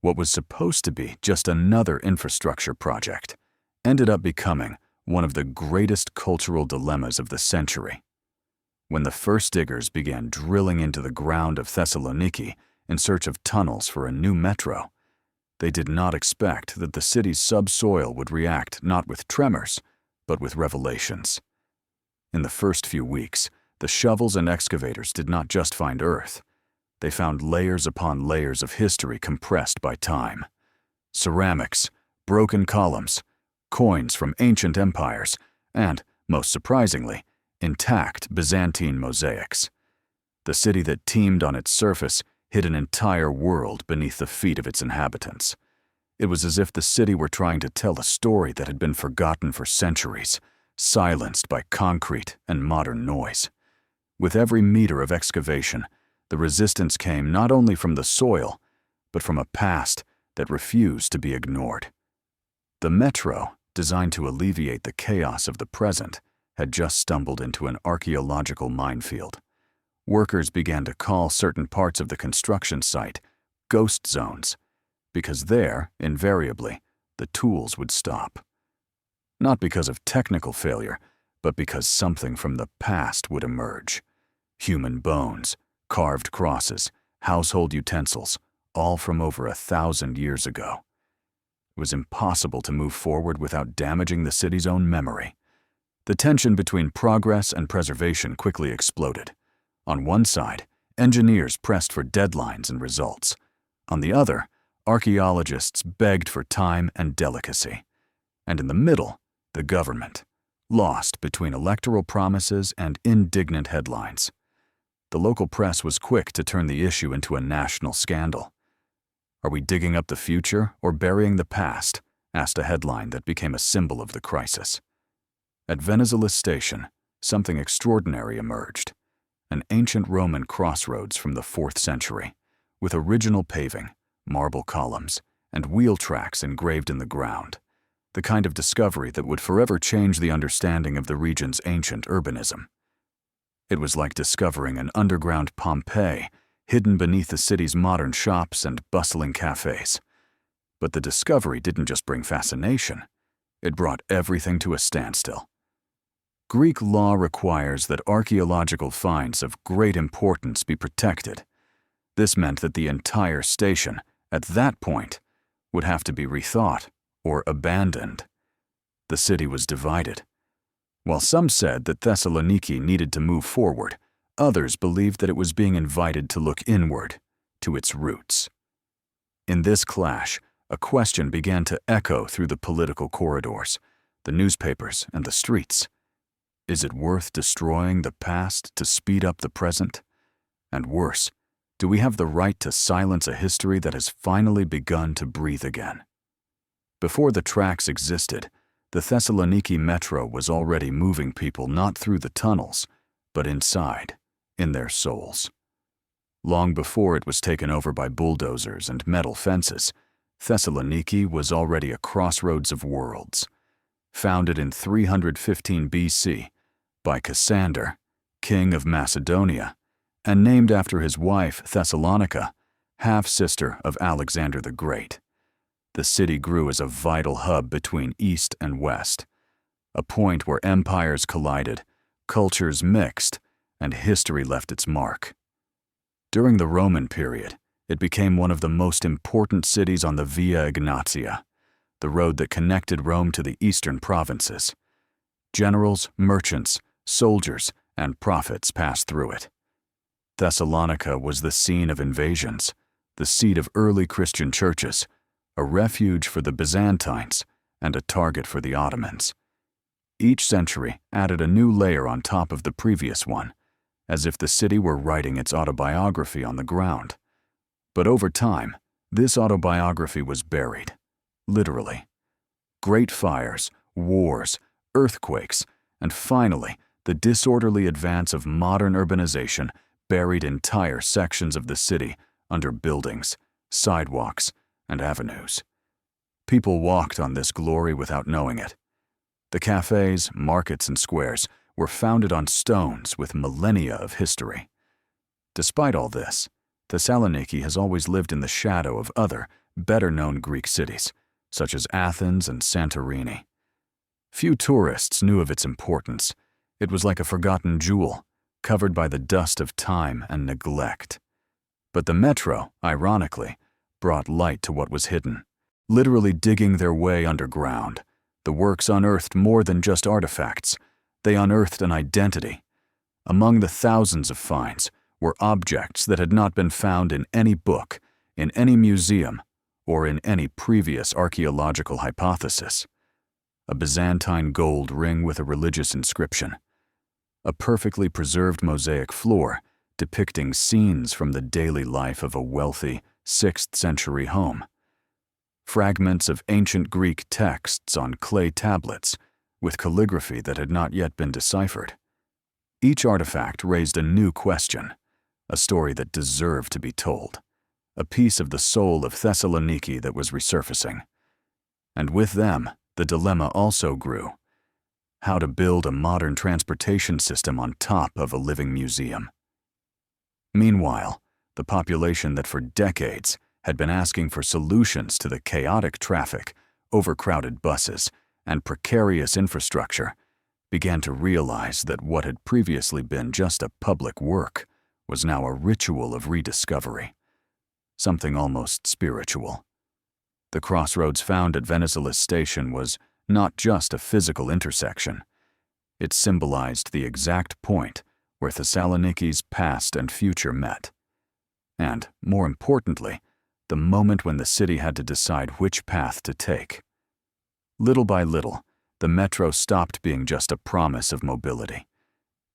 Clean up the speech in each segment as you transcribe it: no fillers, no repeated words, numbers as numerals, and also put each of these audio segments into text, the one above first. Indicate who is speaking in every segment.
Speaker 1: What was supposed to be just another infrastructure project ended up becoming one of the greatest cultural dilemmas of the century. When the first diggers began drilling into the ground of Thessaloniki in search of tunnels for a new metro, they did not expect that the city's subsoil would react not with tremors, but with revelations. In the first few weeks, the shovels and excavators did not just find earth. They found layers upon layers of history compressed by time. Ceramics, broken columns, coins from ancient empires, and, most surprisingly, intact Byzantine mosaics. The city that teemed on its surface hid an entire world beneath the feet of its inhabitants. It was as if the city were trying to tell a story that had been forgotten for centuries, silenced by concrete and modern noise. With every meter of excavation, the resistance came not only from the soil, but from a past that refused to be ignored. The metro, designed to alleviate the chaos of the present, had just stumbled into an archaeological minefield. Workers began to call certain parts of the construction site ghost zones, because there, invariably, the tools would stop. Not because of technical failure, but because something from the past would emerge. Human bones, carved crosses, household utensils, all from over 1,000 years ago. It was impossible to move forward without damaging the city's own memory. The tension between progress and preservation quickly exploded. On one side, engineers pressed for deadlines and results. On the other, archaeologists begged for time and delicacy. And in the middle, the government, lost between electoral promises and indignant headlines. The local press was quick to turn the issue into a national scandal. "Are we digging up the future or burying the past?" asked a headline that became a symbol of the crisis. At Venizelous station, something extraordinary emerged. An ancient Roman crossroads from the 4th century, with original paving, marble columns, and wheel tracks engraved in the ground. The kind of discovery that would forever change the understanding of the region's ancient urbanism. It was like discovering an underground Pompeii hidden beneath the city's modern shops and bustling cafes. But the discovery didn't just bring fascination, it brought everything to a standstill. Greek law requires that archaeological finds of great importance be protected. This meant that the entire station, at that point, would have to be rethought or abandoned. The city was divided. While some said that Thessaloniki needed to move forward, others believed that it was being invited to look inward, to its roots. In this clash, a question began to echo through the political corridors, the newspapers, and the streets. Is it worth destroying the past to speed up the present? And worse, do we have the right to silence a history that has finally begun to breathe again? Before the tracks existed, the Thessaloniki metro was already moving people not through the tunnels, but inside, in their souls. Long before it was taken over by bulldozers and metal fences, Thessaloniki was already a crossroads of worlds. Founded in 315 BC by Cassander, king of Macedonia, and named after his wife Thessalonica, half-sister of Alexander the Great. The city grew as a vital hub between East and West, a point where empires collided, cultures mixed, and history left its mark. During the Roman period, it became one of the most important cities on the Via Egnatia, the road that connected Rome to the eastern provinces. Generals, merchants, soldiers, and prophets passed through it. Thessalonica was the scene of invasions, the seat of early Christian churches, a refuge for the Byzantines, and a target for the Ottomans. Each century added a new layer on top of the previous one, as if the city were writing its autobiography on the ground. But over time, this autobiography was buried, literally. Great fires, wars, earthquakes, and finally, the disorderly advance of modern urbanization buried entire sections of the city under buildings, sidewalks, and avenues. People walked on this glory without knowing it. The cafes, markets, and squares were founded on stones with millennia of history. Despite all this, Thessaloniki has always lived in the shadow of other, better-known Greek cities, such as Athens and Santorini. Few tourists knew of its importance. It was like a forgotten jewel, covered by the dust of time and neglect. But the metro, ironically, brought light to what was hidden. Literally digging their way underground, the works unearthed more than just artifacts. They unearthed an identity. Among the thousands of finds were objects that had not been found in any book, in any museum, or in any previous archaeological hypothesis. A Byzantine gold ring with a religious inscription. A perfectly preserved mosaic floor depicting scenes from the daily life of a wealthy 6th century home. Fragments of ancient Greek texts on clay tablets with calligraphy that had not yet been deciphered. Each artifact raised a new question, a story that deserved to be told, a piece of the soul of Thessaloniki that was resurfacing. And with them, the dilemma also grew: how to build a modern transportation system on top of a living museum. Meanwhile, the population that for decades had been asking for solutions to the chaotic traffic, overcrowded buses, and precarious infrastructure began to realize that what had previously been just a public work was now a ritual of rediscovery, something almost spiritual. The crossroads found at Venizelous station was not just a physical intersection. It symbolized the exact point where Thessaloniki's past and future met. And, more importantly, the moment when the city had to decide which path to take. Little by little, the metro stopped being just a promise of mobility.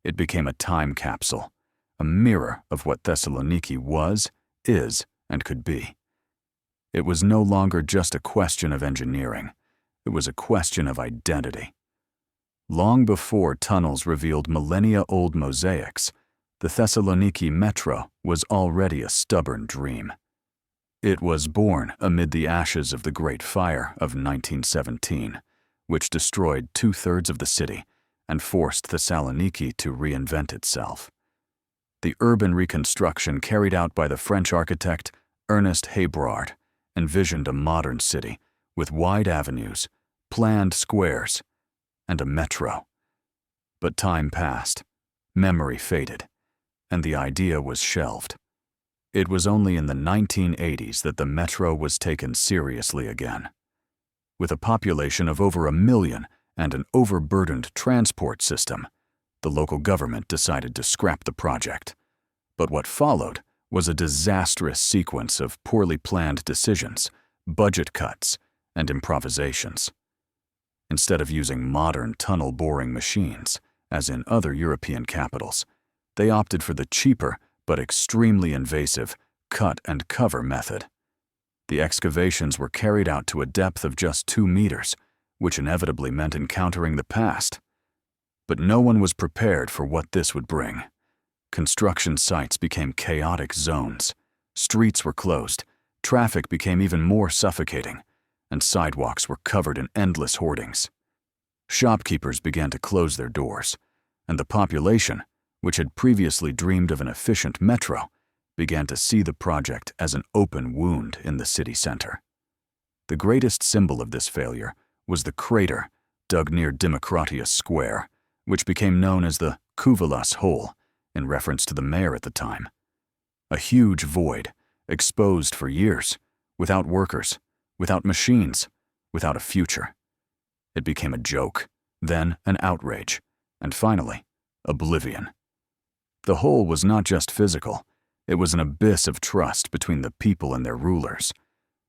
Speaker 1: It became a time capsule, a mirror of what Thessaloniki was, is, and could be. It was no longer just a question of engineering. It was a question of identity. Long before tunnels revealed millennia-old mosaics, the Thessaloniki metro was already a stubborn dream. It was born amid the ashes of the Great Fire of 1917, which destroyed 2/3 of the city and forced Thessaloniki to reinvent itself. The urban reconstruction carried out by the French architect Ernest Hébrard envisioned a modern city with wide avenues, planned squares, and a metro. But time passed, memory faded, and the idea was shelved. It was only in the 1980s that the metro was taken seriously again. With a population of over 1 million and an overburdened transport system, the local government decided to scrap the project. But what followed was a disastrous sequence of poorly planned decisions, budget cuts, and improvisations. Instead of using modern tunnel-boring machines, as in other European capitals, they opted for the cheaper but extremely invasive cut-and-cover method. The excavations were carried out to a depth of just 2 meters, which inevitably meant encountering the past. But no one was prepared for what this would bring. Construction sites became chaotic zones. Streets were closed, traffic became even more suffocating, and sidewalks were covered in endless hoardings. Shopkeepers began to close their doors, and the population, which had previously dreamed of an efficient metro, began to see the project as an open wound in the city center. The greatest symbol of this failure was the crater dug near Demokratius Square, which became known as the Kouvelas Hole, in reference to the mayor at the time. A huge void, exposed for years, without workers, without machines, without a future. It became a joke, then an outrage, and finally, oblivion. The hole was not just physical, it was an abyss of trust between the people and their rulers.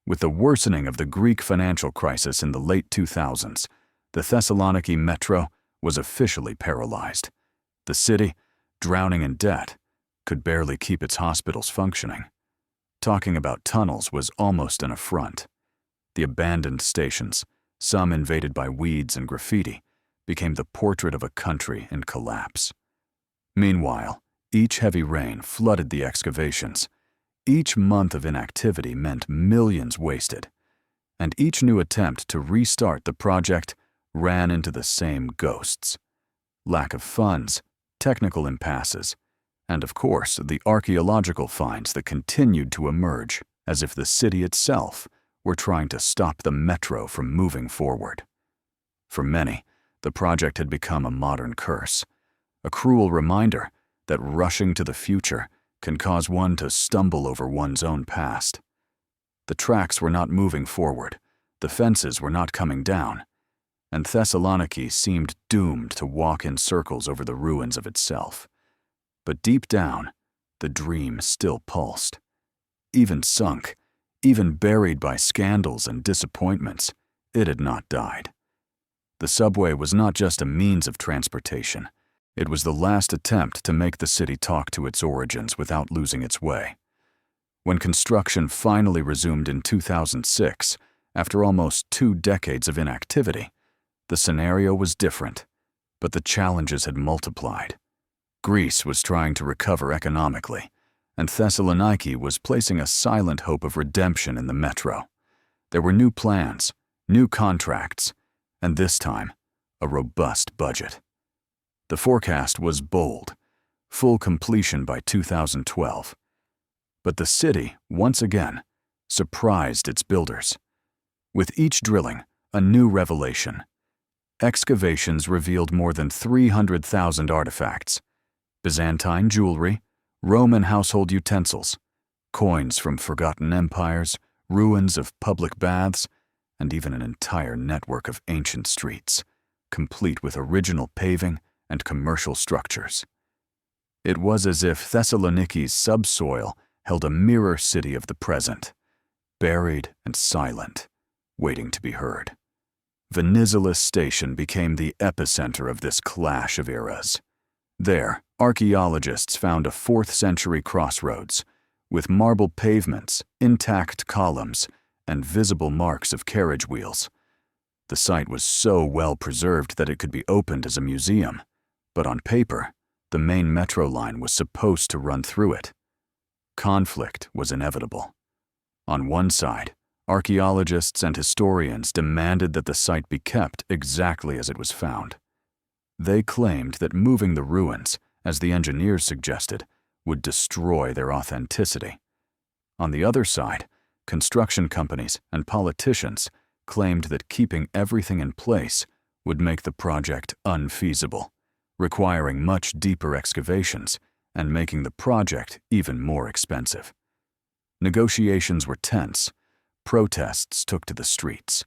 Speaker 1: With the worsening of the Greek financial crisis in the late 2000s, the Thessaloniki metro was officially paralyzed. The city, drowning in debt, could barely keep its hospitals functioning. Talking about tunnels was almost an affront. The abandoned stations, some invaded by weeds and graffiti, became the portrait of a country in collapse. Meanwhile, each heavy rain flooded the excavations. Each month of inactivity meant millions wasted, and each new attempt to restart the project ran into the same ghosts: lack of funds, technical impasses, and of course the archaeological finds that continued to emerge as if the city itself were trying to stop the metro from moving forward. For many, the project had become a modern curse, a cruel reminder that rushing to the future can cause one to stumble over one's own past. The tracks were not moving forward, the fences were not coming down, and Thessaloniki seemed doomed to walk in circles over the ruins of itself. But deep down, the dream still pulsed. Even sunk, even buried by scandals and disappointments, it had not died. The subway was not just a means of transportation. It was the last attempt to make the city talk to its origins without losing its way. When construction finally resumed in 2006, after almost 2 decades of inactivity, the scenario was different, but the challenges had multiplied. Greece was trying to recover economically, and Thessaloniki was placing a silent hope of redemption in the metro. There were new plans, new contracts, and this time, a robust budget. The forecast was bold, full completion by 2012. But the city, once again, surprised its builders. With each drilling, a new revelation. Excavations revealed more than 300,000 artifacts: Byzantine jewelry, Roman household utensils, coins from forgotten empires, ruins of public baths, and even an entire network of ancient streets, complete with original paving and commercial structures. It was as if Thessaloniki's subsoil held a mirror city of the present, buried and silent, waiting to be heard. Venizelous station became the epicenter of this clash of eras. There, archaeologists found a 4th-century crossroads, with marble pavements, intact columns, and visible marks of carriage wheels. The site was so well preserved that it could be opened as a museum, but on paper, the main metro line was supposed to run through it. Conflict was inevitable. On one side, archaeologists and historians demanded that the site be kept exactly as it was found. They claimed that moving the ruins, as the engineers suggested, would destroy their authenticity. On the other side, construction companies and politicians claimed that keeping everything in place would make the project unfeasible, requiring much deeper excavations and making the project even more expensive. Negotiations were tense. Protests took to the streets.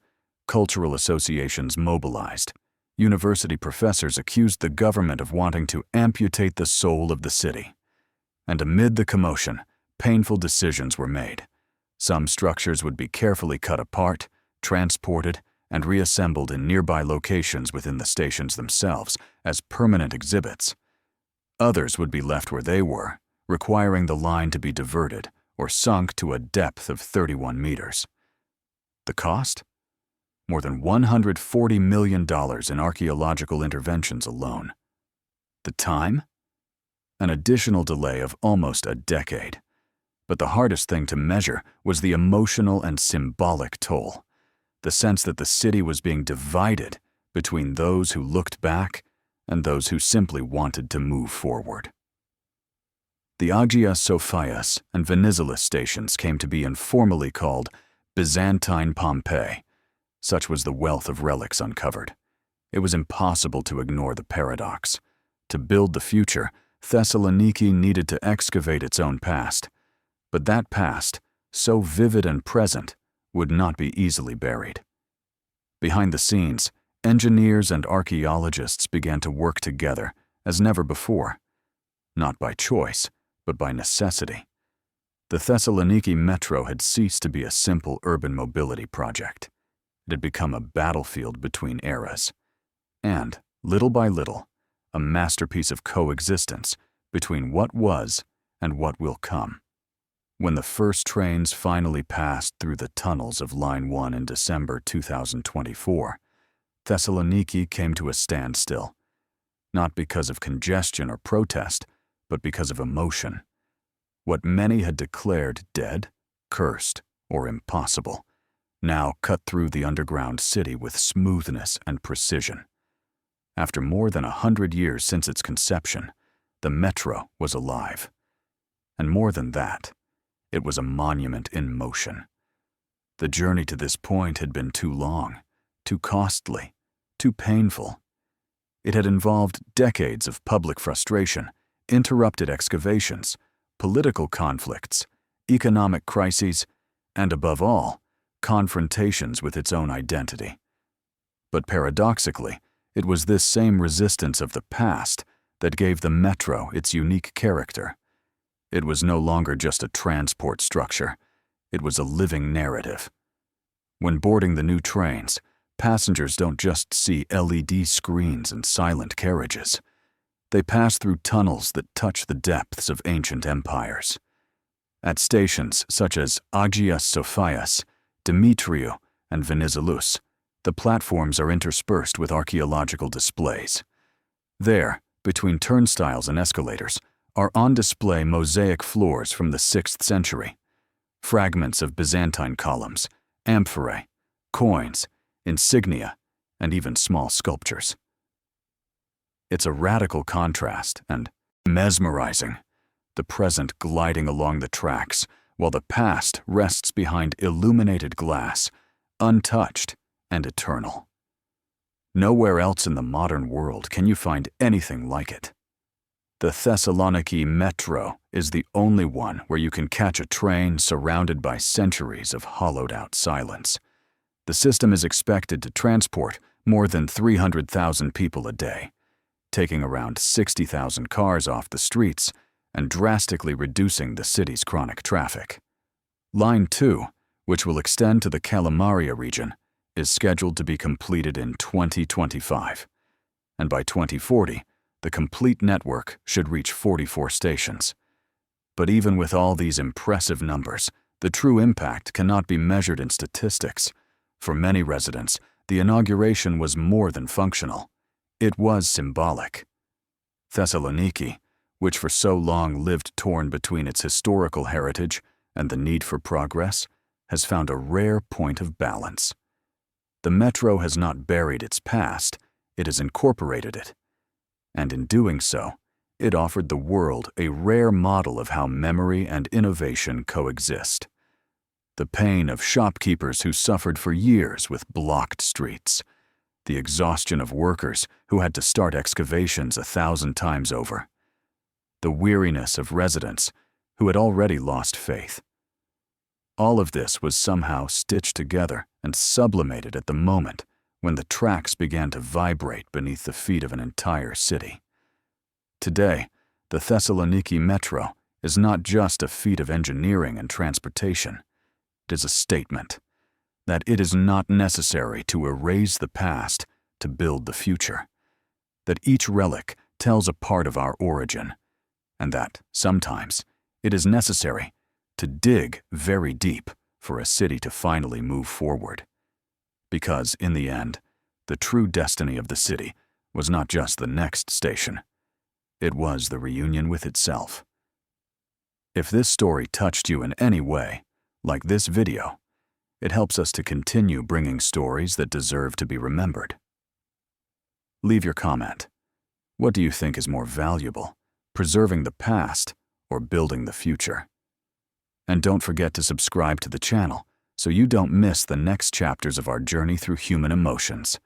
Speaker 1: Cultural associations mobilized. University professors accused the government of wanting to amputate the soul of the city. And amid the commotion, painful decisions were made. Some structures would be carefully cut apart, transported, and reassembled in nearby locations within the stations themselves as permanent exhibits. Others would be left where they were, requiring the line to be diverted or sunk to a depth of 31 meters. The cost? More than $140 million in archaeological interventions alone. The time? An additional delay of almost a decade. But the hardest thing to measure was the emotional and symbolic toll, the sense that the city was being divided between those who looked back and those who simply wanted to move forward. The Hagia Sophias and Venizelous stations came to be informally called Byzantine Pompeii. Such was the wealth of relics uncovered. It was impossible to ignore the paradox. To build the future, Thessaloniki needed to excavate its own past. But that past, so vivid and present, would not be easily buried. Behind the scenes, engineers and archaeologists began to work together as never before. Not by choice, but by necessity. The Thessaloniki metro had ceased to be a simple urban mobility project. It had become a battlefield between eras. And, little by little, a masterpiece of coexistence between what was and what will come. When the first trains finally passed through the tunnels of Line 1 in December 2024, Thessaloniki came to a standstill, not because of congestion or protest, but because of emotion. What many had declared dead, cursed, or impossible, now cut through the underground city with smoothness and precision. After more than 100 years since its conception, the metro was alive. And more than that, it was a monument in motion. The journey to this point had been too long, too costly, too painful. It had involved decades of public frustration, interrupted excavations, political conflicts, economic crises, and above all, confrontations with its own identity. But paradoxically, it was this same resistance of the past that gave the metro its unique character. It was no longer just a transport structure. It was a living narrative. When boarding the new trains, passengers don't just see LED screens and silent carriages. They pass through tunnels that touch the depths of ancient empires. At stations such as Agios Sophias, Demetriou, and Venizelous, the platforms are interspersed with archaeological displays. There, between turnstiles and escalators, are on display mosaic floors from the 6th century, fragments of Byzantine columns, amphorae, coins, insignia, and even small sculptures. It's a radical contrast and mesmerizing, the present gliding along the tracks, while the past rests behind illuminated glass, untouched and eternal. Nowhere else in the modern world can you find anything like it. The Thessaloniki metro is the only one where you can catch a train surrounded by centuries of hollowed-out silence. The system is expected to transport more than 300,000 people a day, taking around 60,000 cars off the streets and drastically reducing the city's chronic traffic. Line 2, which will extend to the Kalamaria region, is scheduled to be completed in 2025, and by 2040, the complete network should reach 44 stations. But even with all these impressive numbers, the true impact cannot be measured in statistics. For many residents, the inauguration was more than functional. It was symbolic. Thessaloniki, which for so long lived torn between its historical heritage and the need for progress, has found a rare point of balance. The metro has not buried its past, it has incorporated it. And in doing so, it offered the world a rare model of how memory and innovation coexist. The pain of shopkeepers who suffered for years with blocked streets, the exhaustion of workers who had to start excavations 1,000 times over, the weariness of residents who had already lost faith. All of this was somehow stitched together and sublimated at the moment when the tracks began to vibrate beneath the feet of an entire city. Today, the Thessaloniki metro is not just a feat of engineering and transportation. It is a statement that it is not necessary to erase the past to build the future, that each relic tells a part of our origin, and that, sometimes, it is necessary to dig very deep for a city to finally move forward. Because, in the end, the true destiny of the city was not just the next station. It was the reunion with itself. If this story touched you in any way, like this video, it helps us to continue bringing stories that deserve to be remembered. Leave your comment. What do you think is more valuable, preserving the past or building the future? And don't forget to subscribe to the channel so you don't miss the next chapters of our journey through human emotions.